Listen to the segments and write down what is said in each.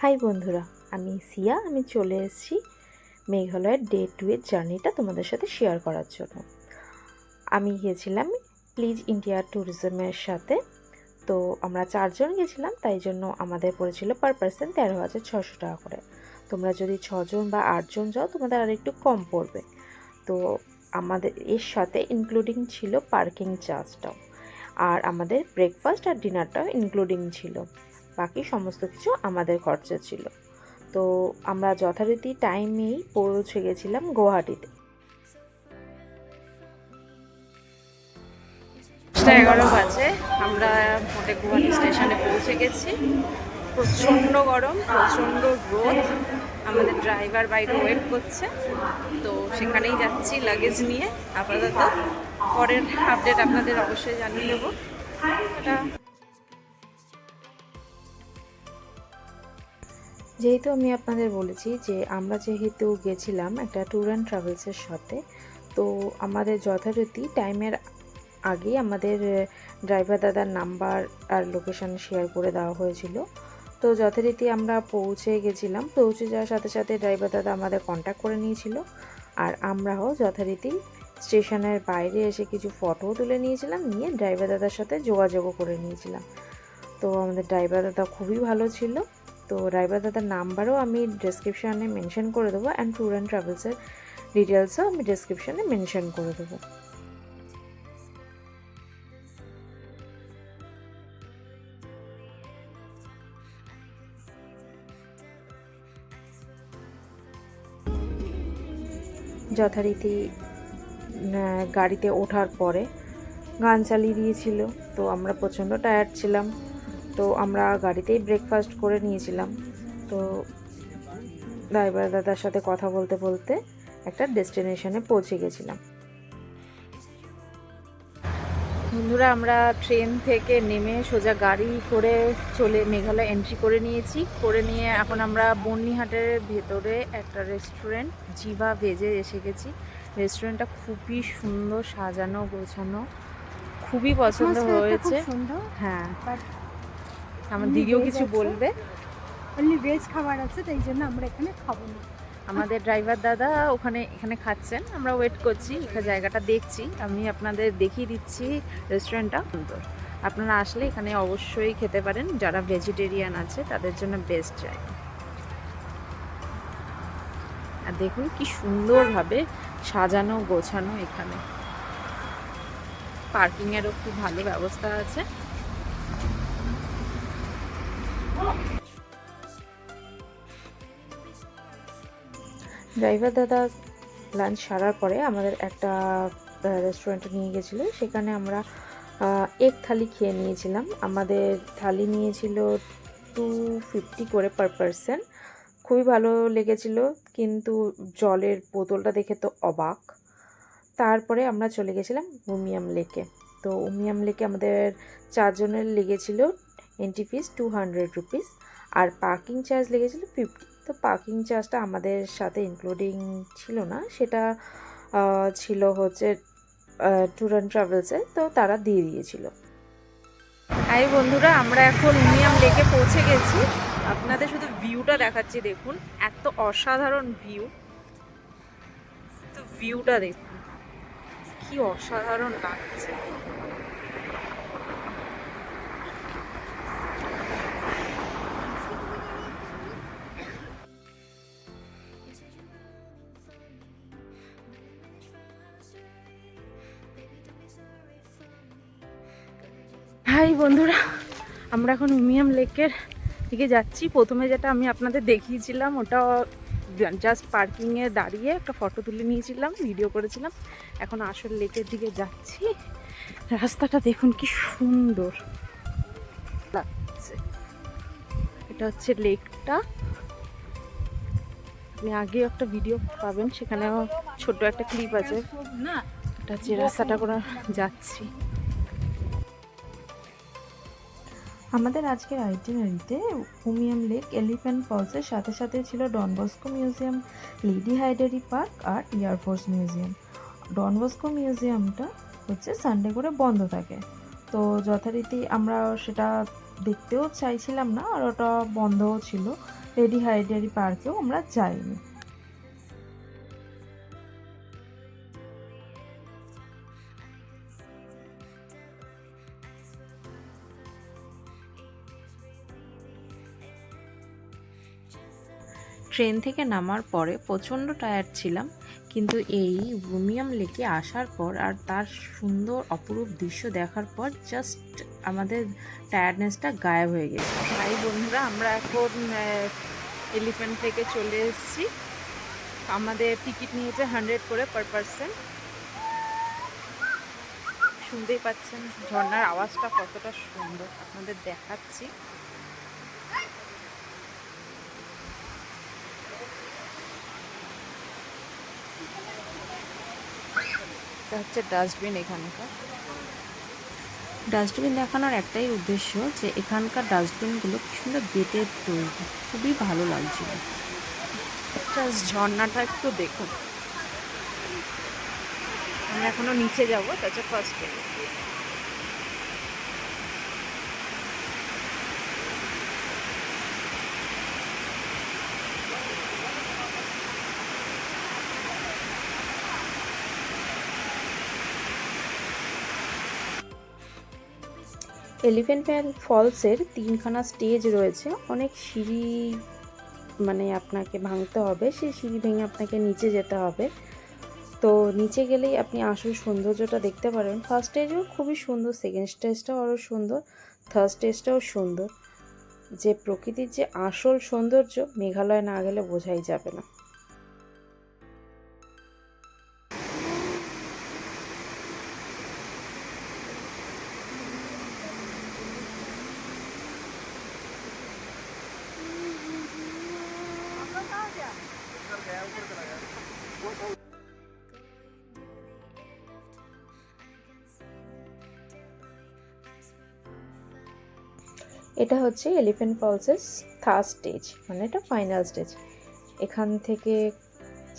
High বন্ধুরা, আমি সিয়া। আমি চলে এসেছি মেঘালয়ের ডে 2 এর জার্নিটা তোমাদের সাথে শেয়ার করার জন্য। আমি গিয়েছিলাম প্লিজ ইন্ডিয়া ট্যুরিজমের সাথে। তো আমরা 4 জন গেছিলাম, তাই জন্য আমাদের পড়েছিল পার পার্সন 13,600 টাকা করে। তোমরা যদি 6 জন বা 8 জন যাও তোমাদের আর একটু কম পড়বে। তো আমাদের এর সাথে ইনক্লুডিং ছিল পার্কিং চার্জটাও, আর আমাদের ব্রেকফাস্ট আর ডিনারটাও ইনক্লুডিং ছিল। বাকি সমস্ত কিছু আমাদের খরচা ছিল। তো আমরা যথারীতি টাইমেই পৌঁছে গেছিলাম গুয়াহাটিতে। 11 বাজে আমরা গুয়াহাটি স্টেশনে পৌঁছে গেছি। প্রচণ্ড গরম, প্রচণ্ড রোদ। আমাদের ড্রাইভার বাইরে ওয়েট করছে, তো সেখানেই যাচ্ছি লাগেজ নিয়ে। আপাতত পরের আপডেট আপনাদের অবশ্যই জানিয়ে দেবো। যেহেতু আমি আপনাদের বলেছি যে আমরা যেহেতু গেছিলাম একটা ট্যুর অ্যান্ড ট্রাভেলসের সাথে, তো আমাদের যথারীতি টাইমের আগেই আমাদের ড্রাইভার দাদার নাম্বার আর লোকেশান শেয়ার করে দেওয়া হয়েছিল। তো যথারীতি আমরা পৌঁছে গেছিলাম। পৌঁছে যাওয়ার সাথে সাথে ড্রাইভার দাদা আমাদের কন্ট্যাক্ট করে নিয়েছিল, আর আমরাও যথারীতি স্টেশনের বাইরে এসে কিছু ফটোও তুলে নিয়েছিলাম, নিয়ে ড্রাইভার দাদার সাথে যোগাযোগও করে নিয়েছিলাম। তো আমাদের ড্রাইভার দাদা খুবই ভালো ছিল। তো ড্রাইভার দাদার নাম্বারও আমি ডেসক্রিপশানে মেনশন করে দেবো, অ্যান্ড ট্যুর অ্যান্ড ট্রাভেলসের ডিটেলসও আমি ডেসক্রিপশানে মেনশন করে দেবো। যথারীতি গাড়িতে ওঠার পরে গান চালিয়ে দিয়েছিল। তো আমরা প্রচণ্ড টায়ার্ড ছিলাম, তো আমরা গাড়িতেই ব্রেকফাস্ট করে নিয়েছিলাম। তো ড্রাইভার দাদার সাথে কথা বলতে বলতে একটা ডেস্টিনেশনে পৌঁছে গেছিলাম। বন্ধুরা, আমরা ট্রেন থেকে নেমে সোজা গাড়ি করে চলে মেঘালয় এন্ট্রি করে নিয়েছি। করে নিয়ে এখন আমরা বর্নিহাটের ভেতরে একটা রেস্টুরেন্ট জিভা ভেজে এসে গেছি। রেস্টুরেন্টটা খুবই সুন্দর, সাজানো গোছানো, খুবই পছন্দ হয়েছে। হ্যাঁ, আমার দিদিও কিছু বলবে। অনলি ভেজ খাবার আছে, তাই জন্য আমরা এখানে খাবো না। আমাদের ড্রাইভার দাদা এখানে খাচ্ছেন, আমরা ওয়েট করছি, এখানে জায়গাটা দেখছি। আমি আপনাদের দেখিয়ে দিচ্ছি রেস্টুরেন্টটা সুন্দর। আপনারা আসলে এখানে অবশ্যই খেতে পারেন, যারা ভেজিটেরিয়ান আছে তাদের জন্য বেস্ট জায়গা। আর দেখুন কি সুন্দরভাবে সাজানো গোছানো। এখানে পার্কিংয়েরও খুব ভালো ব্যবস্থা আছে। ড্রাইভার দাদা লাঞ্চ সারার পরে আমাদের একটা রেস্টুরেন্টে নিয়ে গেছিলো। সেখানে আমরা এগ থালি খেয়ে নিয়েছিলাম। আমাদের থালি নিয়েছিল 250 করে পার পারসন। খুবই ভালো লেগেছিল, কিন্তু জলের বোতলটা দেখে তো অবাক। তারপরে আমরা চলে গেছিলাম উমিয়াম লেকে। তো উমিয়াম লেকে আমাদের 4 জনের লেগেছিল এন্ট্রি ফিস 200 রুপিস, আর পার্কিং চার্জ লেগেছিল 50। তো পার্কিং চার্জটা আমাদের সাথে ইনক্লুডিং ছিল না, সেটা ছিল হচ্ছে ট্যুর অ্যান্ড ট্রাভেলসে, তো তারা দিয়ে দিয়েছিল। হাই বন্ধুরা, আমরা এখন উমিয়াম লেকে পৌঁছে গেছি। আপনাদের শুধু ভিউটা দেখাচ্ছি, দেখুন এত অসাধারণ ভিউ। তো ভিউটা দেখুন কি অসাধারণ লাগছে। হাই বন্ধুরা, আমরা এখন উমিয়াম লেকের দিকে যাচ্ছি। প্রথমে যেটা আমি আপনাদের দেখিয়েছিলাম ওটা জাস্ট পার্কিংয়ে দাঁড়িয়ে একটা ফটো তুলে নিয়েছিলাম, ভিডিও করেছিলাম। এখন আসল লেকের দিকে যাচ্ছি। রাস্তাটা দেখুন কি সুন্দর লাগছে। এটা হচ্ছে লেকটা। আপনি আগেও একটা ভিডিও পাবেন, সেখানেও ছোট একটা ক্লিপ আছে। এটা হচ্ছে রাস্তাটা করে যাচ্ছি। আমাদের আজকের আইটিনারিতে উমিয়াম লেক, এলিফ্যান্ট ফলসের সাথে সাথে ছিল Don Bosco museum, lady Hydari park আর এয়ারফোর্স মিউজিয়াম। ডন বস্কো মিউজিয়ামটা হচ্ছে সানডে করে বন্ধ থাকে, তো যথারীতি আমরা সেটা দেখতেও চাইছিলাম না, আর ওটা বন্ধও ছিল। লেডি হাইডারি পার্কেও আমরা যাইনি। ট্রেন থেকে নামার পরে প্রচণ্ড টায়ার্ড ছিলাম, কিন্তু এই উমিয়াম লেকে আসার পর আর তার সুন্দর অপরূপ দৃশ্য দেখার পর জাস্ট আমাদের টায়ার্ডনেসটা গায়েব হয়ে গেছে। ভাই বন্ধুরা, আমরা এখন এলিফ্যান্ট থেকে চলে এসেছি। আমাদের টিকিট নিয়েছে 100 করে পার পারসন। শুনতেই পাচ্ছেন ঝর্ণার আওয়াজটা কতটা সুন্দর, আপনাদের দেখাচ্ছি। এটা হচ্ছে ডাস্টবিন। এখানকার ডাস্টবিন দেখানোর একটাই উদ্দেশ্য যে এখানকার ডাস্টবিনগুলো কি সুন্দর বেতের তৈরি, খুবই ভালো লাগছিল। জাস্ট ঝর্ণাটা একটু দেখুন। আমরা এখনো নিচে যাবো, তাছাড়া ফার্স্টে এলিফ্যান্ট ফলসের 3খানা স্টেজ রয়েছে। অনেক সিঁড়ি মানে আপনাকে ভাঙতে হবে, সেই সিঁড়ি ভেঙে আপনাকে নিচে যেতে হবে। তো নিচে গেলেই আপনি আসল সৌন্দর্যটা দেখতে পারবেন। ফার্স্ট স্টেজও খুবই সুন্দর, সেকেন্ড স্টেজটাও আরও সুন্দর, থার্ড স্টেজটাও সুন্দর। যে প্রকৃতির যে আসল সৌন্দর্য মেঘালয় না গেলে বোঝাই যাবে না। এটা হচ্ছে এলিফ্যান্ট ফলসের থার্ড স্টেজ, মানে এটা ফাইনাল স্টেজ। এখান থেকে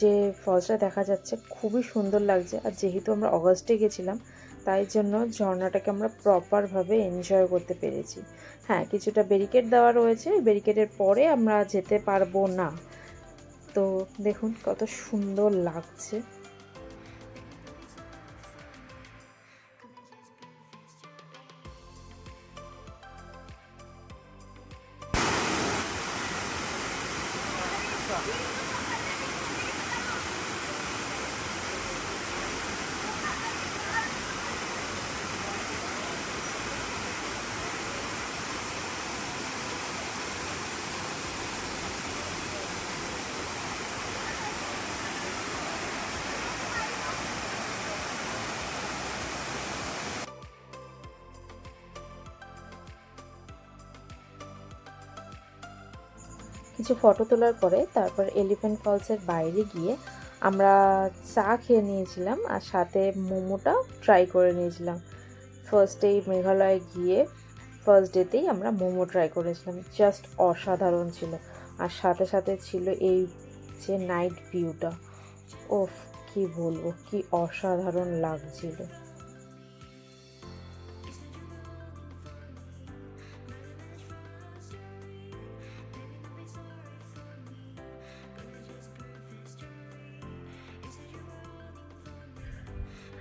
যে ফলসটা দেখা যাচ্ছে খুবই সুন্দর লাগছে। আর যেহেতু আমরা অগাস্টে গেছিলাম, তাই জন্য ঝর্ণাটাকে আমরা প্রপারভাবে এনজয় করতে পেরেছি। হ্যাঁ, কিছুটা ব্যারিকেড দেওয়া রয়েছে, ব্যারিকেডের পরে আমরা যেতে পারবো না। তো দেখুন কত সুন্দর লাগছে। কিছু ফটো তোলার পরে তারপর এলিফ্যান্ট ফলসের বাইরে গিয়ে আমরা চা খেয়ে নিয়েছিলাম, আর সাথে মোমোটা ট্রাই করে নিয়েছিলাম। ফার্স্টেই মেঘালয় গিয়ে ফার্স্ট ডেতেই আমরা মোমো ট্রাই করেছিলাম, জাস্ট অসাধারণ ছিল। আর সাথে সাথে ছিল এই যে নাইট ভিউটা, ওফ কি বলবো, কি অসাধারণ লাগছিল।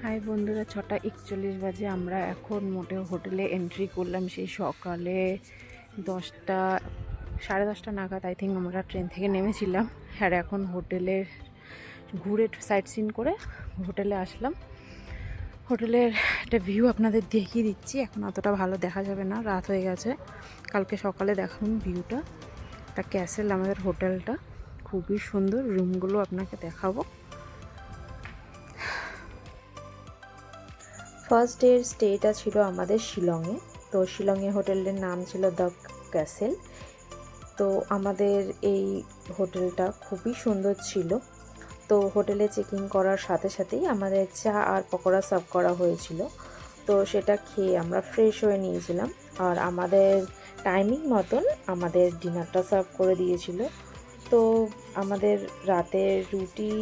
হাই বন্ধুরা, 6:41 বাজে। আমরা এখন মোটেও হোটেলে এন্ট্রি করলাম সেই সকালে 10টা 10:30 নাগাদ আই থিঙ্ক আমরা ট্রেন থেকে নেমেছিলাম। আর এখন হোটেলের ঘুরে সাইট সিন করে হোটেলে আসলাম। হোটেলের একটা ভিউ আপনাদের দেখিয়ে দিচ্ছি। এখন অতটা ভালো দেখা যাবে না, রাত হয়ে গেছে। কালকে সকালে দেখুন ভিউটা। একটা ক্যাসেল আমাদের হোটেলটা, খুবই সুন্দর। রুমগুলো আপনাকে দেখাবো। ফার্স্ট ডের স্টেটা ছিল আমাদের শিলংয়ে। তো শিলংয়ে হোটেলের নাম ছিল দ্য ক্যাসেল। তো আমাদের এই হোটেলটা খুবই সুন্দর ছিল। তো হোটেলে চেকিং করার সাথে সাথেই আমাদের চা আর পকোড়া সার্ভ করা হয়েছিল। তো সেটা খেয়ে আমরা ফ্রেশ হয়ে নিয়েছিলাম। আর আমাদের টাইমিং মতন আমাদের ডিনারটা সার্ভ করে দিয়েছিল। তো আমাদের রাতের রুটি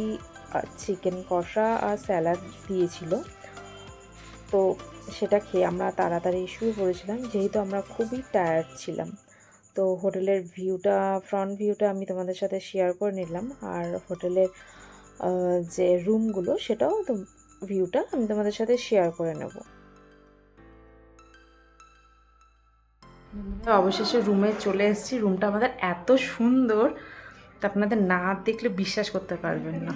আর চিকেন কষা আর স্যালাড দিয়েছিল। তো সেটা খেয়ে আমরা তাড়াতাড়ি শুয়ে পড়েছিলাম, যেহেতু আমরা খুবই টায়ার্ড ছিলাম। তো হোটেলের ভিউটা, ফ্রন্ট ভিউটা আমি তোমাদের সাথে শেয়ার করে নিলাম, আর হোটেলের যে রুমগুলো সেটাও তো ভিউটা আমি তোমাদের সাথে শেয়ার করে নেব। অবশেষে রুমে চলে এসেছি। রুমটা আমাদের এত সুন্দর, তা আপনাদের না দেখলে বিশ্বাস করতে পারবেন না।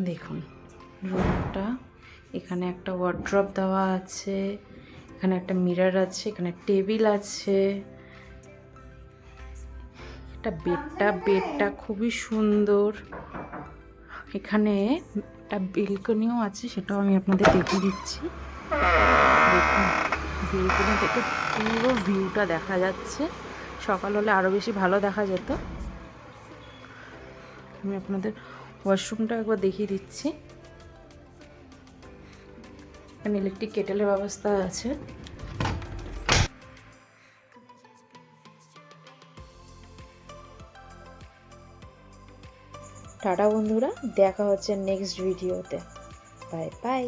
দেখুন রুমটা, এখানে একটা ওয়ার্ড্রপ দেওয়া আছে, এখানে একটা মিরর আছে, এখানে টেবিল আছে, এটা বেডটা খুবই সুন্দর। এখানে একটা বেলকনিও আছে, সেটাও আমি আপনাদের দেখিয়ে দিচ্ছি। দেখুন বেলকনি থেকে পুরো ভিউটা দেখা যাচ্ছে। সকাল হলে আরও বেশি ভালো দেখা যেত। আমি আপনাদের ওয়াশরুমটা একবার দেখিয়ে দিচ্ছি। এখানে ইলেকট্রিক কেটেলের ব্যবস্থা আছে। টাটা বন্ধুরা, দেখা হচ্ছে নেক্সট ভিডিওতে। Bye bye.